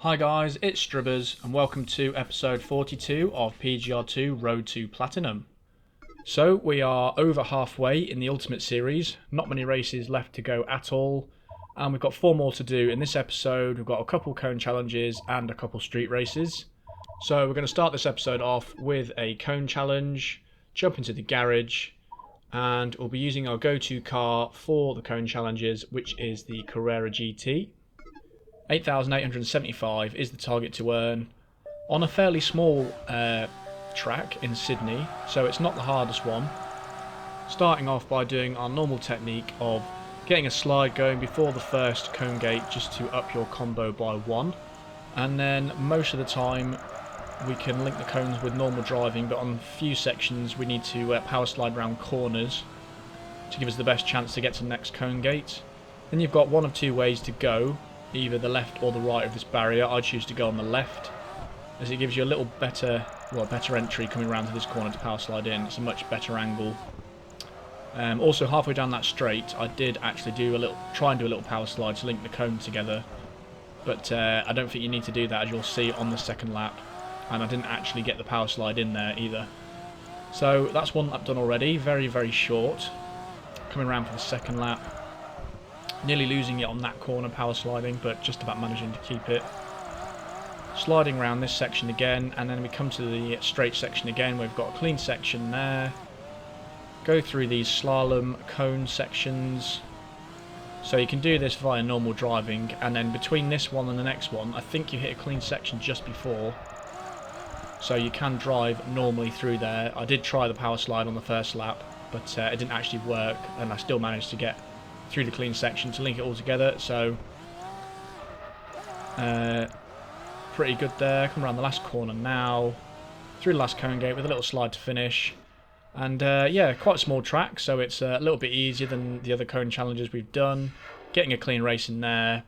Hi guys, it's Stribbers and welcome to episode 42 of PGR2 Road to Platinum. So we are over halfway in the Ultimate Series, not many races left to go at all, and we've got 4 more to do in this episode. We've got a couple cone challenges and a couple street races. So we're going to start this episode off with a cone challenge, jump into the garage, and we'll be using our go-to car for the cone challenges, which is the Carrera GT. 8,875 is the target to earn on a fairly small track in Sydney, so it's not the hardest one. Starting off by doing our normal technique of getting a slide going before the first cone gate just to up your combo by 1, and then most of the time we can link the cones with normal driving, but on a few sections we need to power slide around corners to give us the best chance to get to the next cone gate. Then you've got one of 2 ways to go, either the left or the right of this barrier. I choose to go on the left, as it gives you a little better, better entry coming around to this corner to power slide in. It's a much better angle. Also, halfway down that straight, I did actually try and do a little power slide to link the cone together, but I don't think you need to do that, as you'll see on the second lap, and I didn't actually get the power slide in there either. So that's one lap done already, very, very short. Coming around for the second lap. Nearly losing it on that corner power sliding, but just about managing to keep it. Sliding around this section again, and then we come to the straight section again. We've got a clean section there. Go through these slalom cone sections. So you can do this via normal driving, and then between this one and the next one, I think you hit a clean section just before. So you can drive normally through there. I did try the power slide on the first lap, but it didn't actually work, and I still managed to get through the clean section to link it all together. So pretty good there. Come around the last corner now, through the last cone gate with a little slide to finish, and yeah, quite a small track, so it's a little bit easier than the other cone challenges we've done. Getting a clean race in there,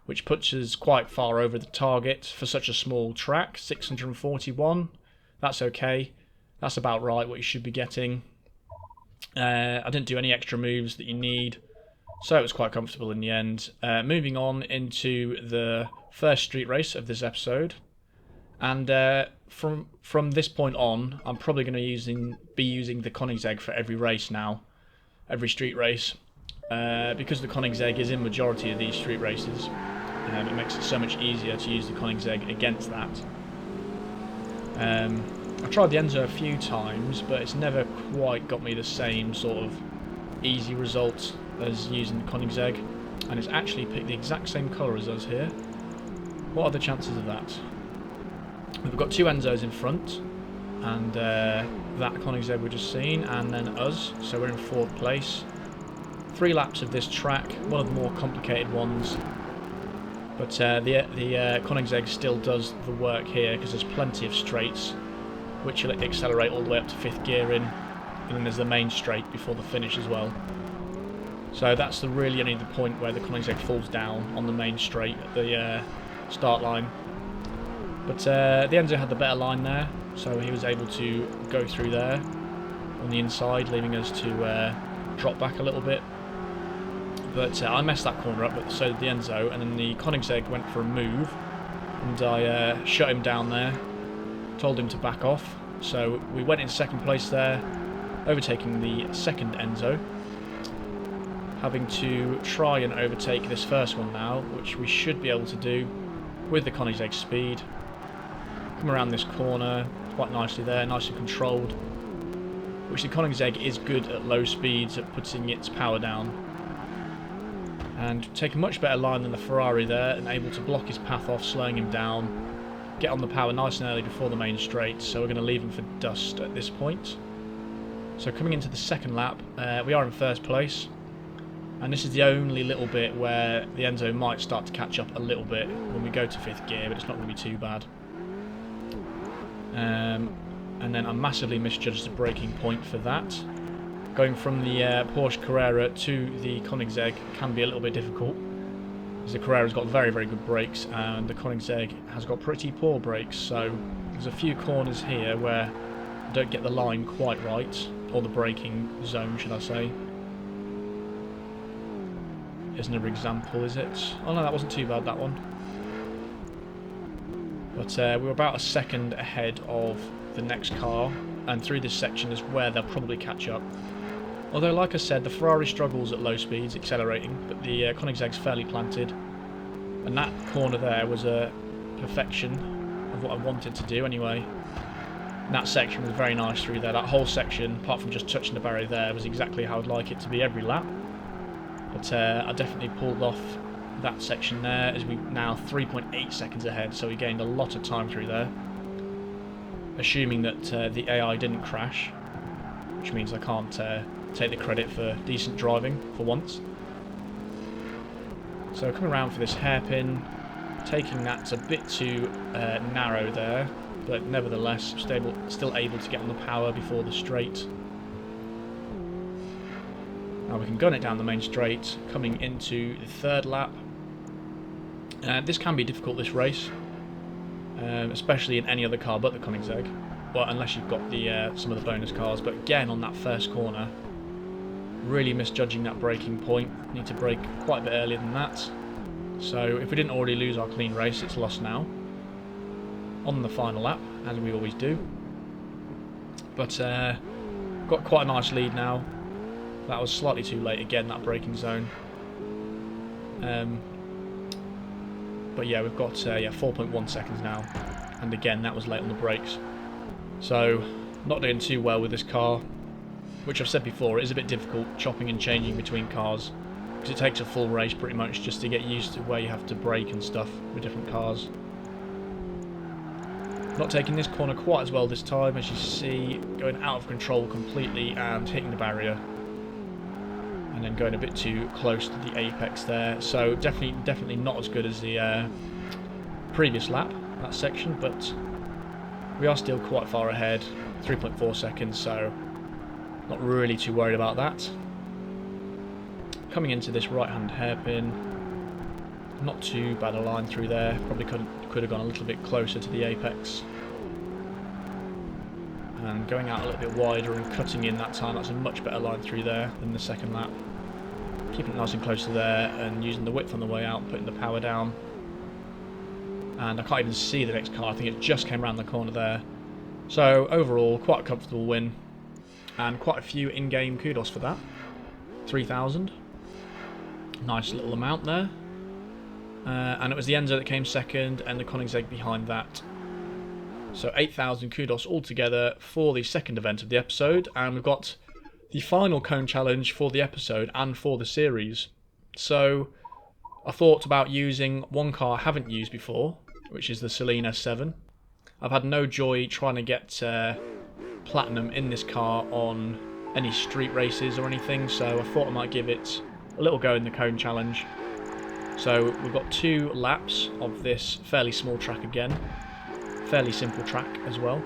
which puts us quite far over the target for such a small track. 641, that's okay, that's about right what you should be getting. I didn't do any extra moves that you need, so it was quite comfortable in the end. Moving on into the first street race of this episode, and from this point on, I'm probably going to be using the Koenigsegg for every race now, every street race, because the Koenigsegg is in majority of these street races. It makes it so much easier to use the Koenigsegg against that. I tried the Enzo a few times, but it's never quite got me the same sort of easy results as using the Koenigsegg, and it's actually picked the exact same colour as us here. What are the chances of that? We've got 2 Enzos in front, and that Koenigsegg we've just seen, and then us, so we're in 4th place. 3 laps of this track, one of the more complicated ones, but the Koenigsegg still does the work here, because there's plenty of straights which will accelerate all the way up to 5th gear in, and then there's the main straight before the finish as well. So that's really only the point where the Koenigsegg falls down on the main straight at the start line. But the Enzo had the better line there, so he was able to go through there on the inside, leaving us to drop back a little bit. But I messed that corner up, but so did the Enzo, and then the Koenigsegg went for a move, and I shut him down there, told him to back off. So we went in 2nd place there, overtaking the 2nd Enzo. Having to try and overtake this first one now, which we should be able to do with the Koenigsegg speed. Come around this corner quite nicely there, nice and controlled, which the Koenigsegg is good at low speeds at putting its power down. And take a much better line than the Ferrari there, and able to block his path off, slowing him down, get on the power nice and early before the main straight, so we're going to leave him for dust at this point. So coming into the 2nd lap, we are in 1st place. And this is the only little bit where the Enzo might start to catch up a little bit when we go to 5th gear, but it's not going to be too bad. And then I massively misjudged the braking point for that. Going from the Porsche Carrera to the Koenigsegg can be a little bit difficult, because the Carrera's got very, very good brakes, and the Koenigsegg has got pretty poor brakes, so there's a few corners here where I don't get the line quite right, or the braking zone, should I say. Here's another example, is it? Oh no, that wasn't too bad, that one. But we were about a second ahead of the next car, and through this section is where they'll probably catch up. Although, like I said, the Ferrari struggles at low speeds, accelerating, but the Koenigsegg's fairly planted. And that corner there was a perfection of what I wanted to do anyway. And that section was very nice through there. That whole section, apart from just touching the barrier there, was exactly how I'd like it to be every lap. But I definitely pulled off that section there, as we're now 3.8 seconds ahead, so we gained a lot of time through there. Assuming that the AI didn't crash, which means I can't take the credit for decent driving for once. So coming around for this hairpin, taking that a bit too narrow there, but nevertheless still able to get on the power before the straight. Now we can gun it down the main straight, coming into the third lap. This can be difficult, this race, especially in any other car but the Koenigsegg. Well, unless you've got the some of the bonus cars. But again, on that first corner, really misjudging that braking point. Need to brake quite a bit earlier than that. So if we didn't already lose our clean race, it's lost now. On the final lap, as we always do. But got quite a nice lead now. That was slightly too late again, that braking zone. But yeah, we've got 4.1 seconds now, and again that was late on the brakes. So not doing too well with this car, which I've said before, it is a bit difficult chopping and changing between cars, because it takes a full race pretty much just to get used to where you have to brake and stuff with different cars. Not taking this corner quite as well this time, as you see, going out of control completely and hitting the barrier. And then going a bit too close to the apex there, so definitely not as good as the previous lap, that section, but we are still quite far ahead, 3.4 seconds, so not really too worried about that. Coming into this right-hand hairpin, not too bad a line through there, probably could have gone a little bit closer to the apex. And going out a little bit wider and cutting in that time, that's a much better line through there than the second lap. Keeping it nice and close to there and using the width on the way out, putting the power down. And I can't even see the next car, I think it just came around the corner there. So overall, quite a comfortable win. And quite a few in-game kudos for that. 3,000. Nice little amount there. And it was the Enzo that came second and the Koenigsegg behind that. So 8,000 kudos altogether for the second event of the episode, and we've got the final cone challenge for the episode and for the series. So I thought about using one car I haven't used before, which is the Saleen S7. I've had no joy trying to get platinum in this car on any street races or anything, so I thought I might give it a little go in the cone challenge. So we've got 2 laps of this fairly small track again. Fairly simple track as well,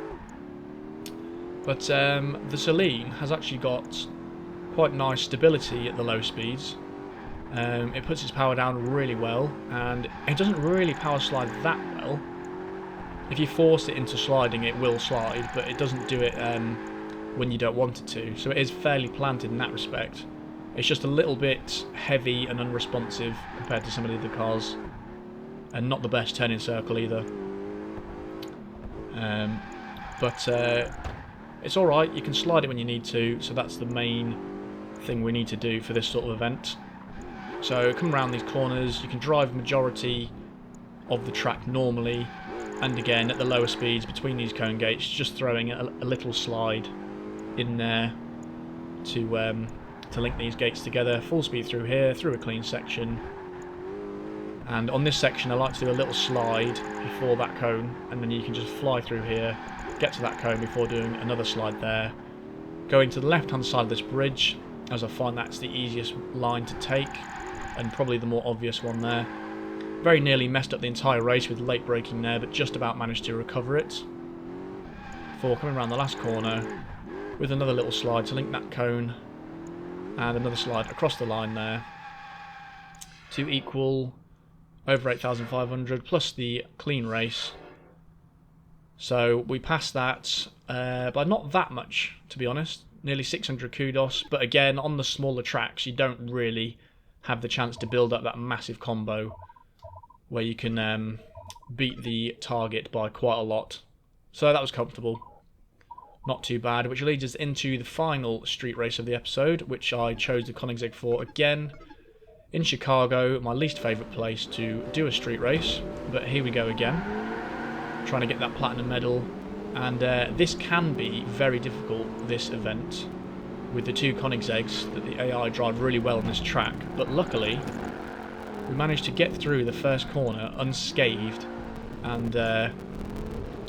but the Saleen has actually got quite nice stability at the low speeds. It puts its power down really well, and it doesn't really power slide that well. If you force it into sliding, it will slide, but it doesn't do it when you don't want it to, so it is fairly planted in that respect. It's just a little bit heavy and unresponsive compared to some of the other cars, and not the best turning circle either. But it's alright, you can slide it when you need to, so that's the main thing we need to do for this sort of event. So come around these corners, you can drive majority of the track normally, and again at the lower speeds between these cone gates, just throwing a little slide in there to link these gates together. Full speed through here, through a clean section. And on this section I like to do a little slide before that cone, and then you can just fly through here, get to that cone before doing another slide there. Going to the left hand side of this bridge, as I find that's the easiest line to take, and probably the more obvious one there. Very nearly messed up the entire race with late braking there, but just about managed to recover it. Before coming around the last corner with another little slide to link that cone, and another slide across the line there to equal over 8,500 plus the clean race. So we passed that by not that much, to be honest. Nearly 600 kudos, but again, on the smaller tracks you don't really have the chance to build up that massive combo where you can beat the target by quite a lot. So that was comfortable. Not too bad, which leads us into the final street race of the episode, which I chose the Koenigsegg for again in Chicago, my least favourite place to do a street race. But here we go again, trying to get that platinum medal. And this can be very difficult, this event, with the two Koenigsegg's that the AI drive really well on this track. But luckily, we managed to get through the first corner unscathed and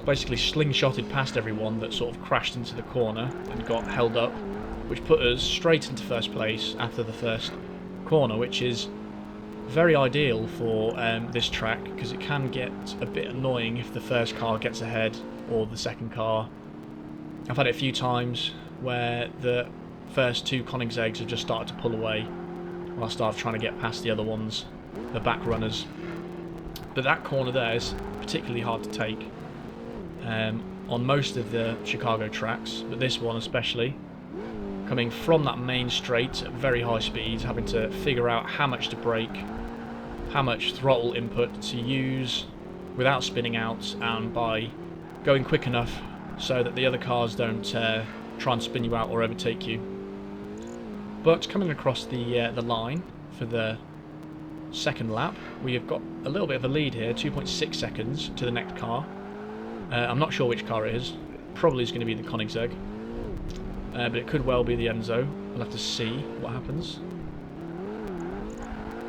basically slingshotted past everyone that sort of crashed into the corner and got held up, which put us straight into first place after the first corner, which is very ideal for this track because it can get a bit annoying if the first car gets ahead or the second car. I've had it a few times where the first two Koenigseggs have just started to pull away whilst I've trying to get past the other ones, the back runners. But that corner there is particularly hard to take on most of the Chicago tracks, but this one especially, coming from that main straight at very high speeds, having to figure out how much to brake, how much throttle input to use without spinning out, and by going quick enough so that the other cars don't try and spin you out or overtake you. But coming across the line for the second lap, we have got a little bit of a lead here, 2.6 seconds to the next car. I'm not sure which car it is. Probably is going to be the Koenigsegg, but it could well be the Enzo. We'll have to see what happens.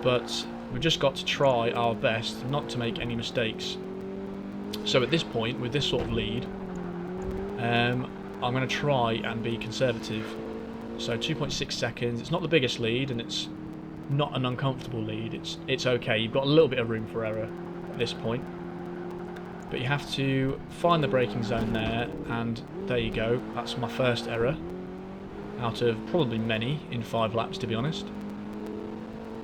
But we've just got to try our best not to make any mistakes. So at this point, with this sort of lead, I'm going to try and be conservative. So 2.6 seconds, it's not the biggest lead and it's not an uncomfortable lead. It's okay, you've got a little bit of room for error at this point. But you have to find the braking zone there, and there you go. That's my first error out of probably many in 5 laps, to be honest.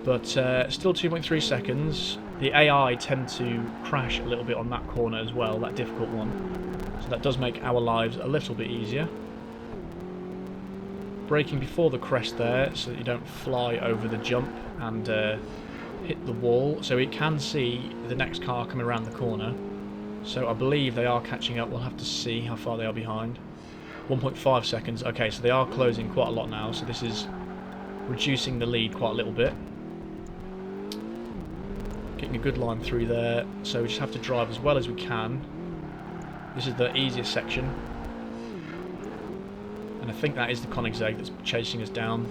But still 2.3 seconds. The AI tend to crash a little bit on that corner as well, that difficult one. So that does make our lives a little bit easier. Braking before the crest there so that you don't fly over the jump and hit the wall. So we can see the next car coming around the corner. So I believe they are catching up. We'll have to see how far they are behind. 1.5 seconds. Okay, so they are closing quite a lot now. So this is reducing the lead quite a little bit. Getting a good line through there. So we just have to drive as well as we can. This is the easiest section. And I think that is the Koenigsegg that's chasing us down.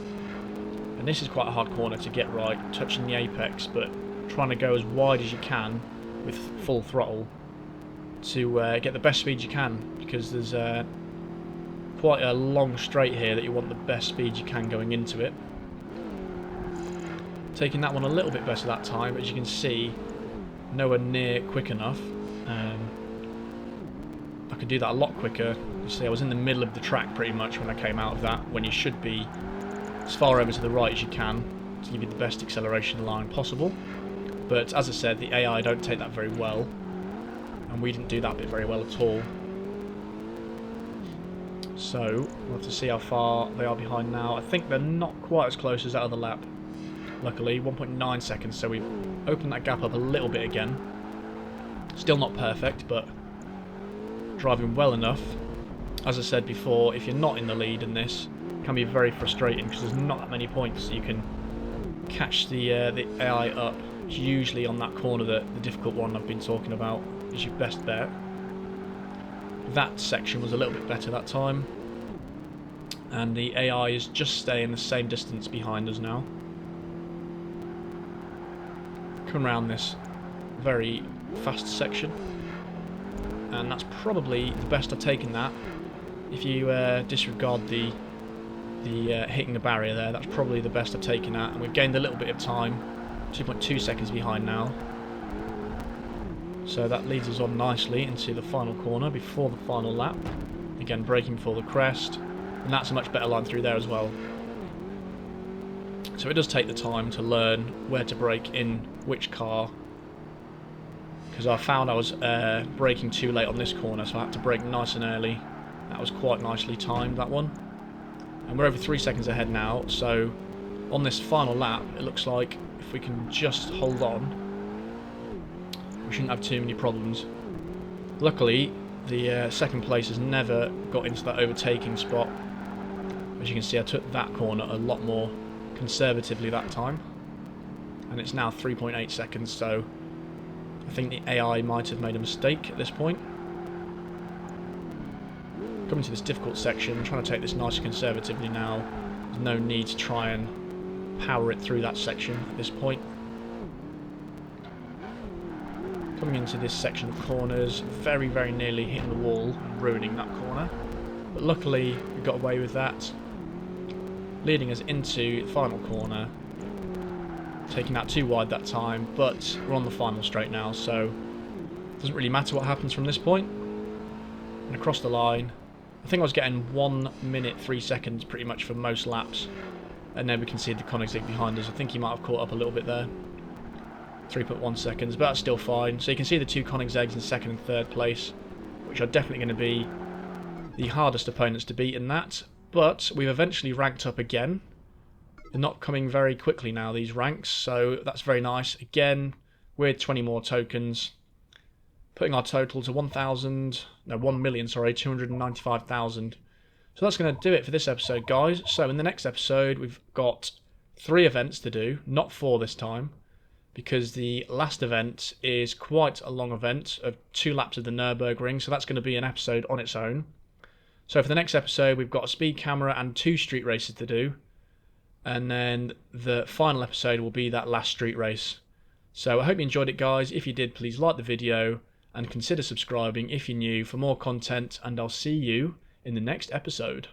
And this is quite a hard corner to get right, touching the apex, but trying to go as wide as you can with full throttle to get the best speed you can, because there's quite a long straight here that you want the best speed you can going into it. Taking that one a little bit better that time, but as you can see, nowhere near quick enough. I could do that a lot quicker. You see, I was in the middle of the track pretty much when I came out of that, when you should be as far over to the right as you can to give you the best acceleration line possible. But as I said, the AI don't take that very well, and we didn't do that bit very well at all. So we'll have to see how far they are behind now. I think they're not quite as close as that other lap, luckily. 1.9 seconds, so we've opened that gap up a little bit again. Still not perfect, but driving well enough. As I said before, if you're not in the lead in this, it can be very frustrating because there's not that many points you can catch the AI up. It's usually on that corner, the difficult one I've been talking about, is your best bet. That section was a little bit better that time, and the AI is just staying the same distance behind us now. Come around this very fast section, and that's probably the best I've taken that. If you disregard the hitting the barrier there, that's probably the best I've taken that, and we've gained a little bit of time, 2.2 seconds behind now. So that leads us on nicely into the final corner before the final lap. Again, braking for the crest, and that's a much better line through there as well. So it does take the time to learn where to brake in which car, because I found I was braking too late on this corner, so I had to brake nice and early. That was quite nicely timed, that one. And we're over 3 seconds ahead now, so on this final lap, it looks like if we can just hold on, we shouldn't have too many problems. Luckily, the second place has never got into that overtaking spot. As you can see, I took that corner a lot more conservatively that time. And it's now 3.8 seconds, so I think the AI might have made a mistake at this point. Coming to this difficult section, trying to take this nice and conservatively now. There's no need to try and power it through that section at this point. Coming into this section of corners, very, very nearly hitting the wall and ruining that corner. But luckily, we got away with that, leading us into the final corner. Taking out too wide that time, but we're on the final straight now, so it doesn't really matter what happens from this point. And across the line, I think I was getting 1 minute 3 seconds pretty much for most laps, and then we can see the Koenigsegg behind us. I think he might have caught up a little bit there. 3.1 seconds, but that's still fine. So you can see the two Koenigsegg's in second and third place, which are definitely going to be the hardest opponents to beat in that. But we've eventually ranked up again. They're not coming very quickly now, these ranks, so that's very nice. Again, with 20 more tokens, putting our total to 1,295,000. So that's going to do it for this episode, guys. So in the next episode, we've got 3 events to do, not 4 this time, because the last event is quite a long event of 2 laps of the Nurburgring, so that's going to be an episode on its own. So for the next episode, we've got a speed camera and 2 street races to do, and then the final episode will be that last street race. So I hope you enjoyed it, guys. If you did, please like the video and consider subscribing if you're new for more content, and I'll see you in the next episode.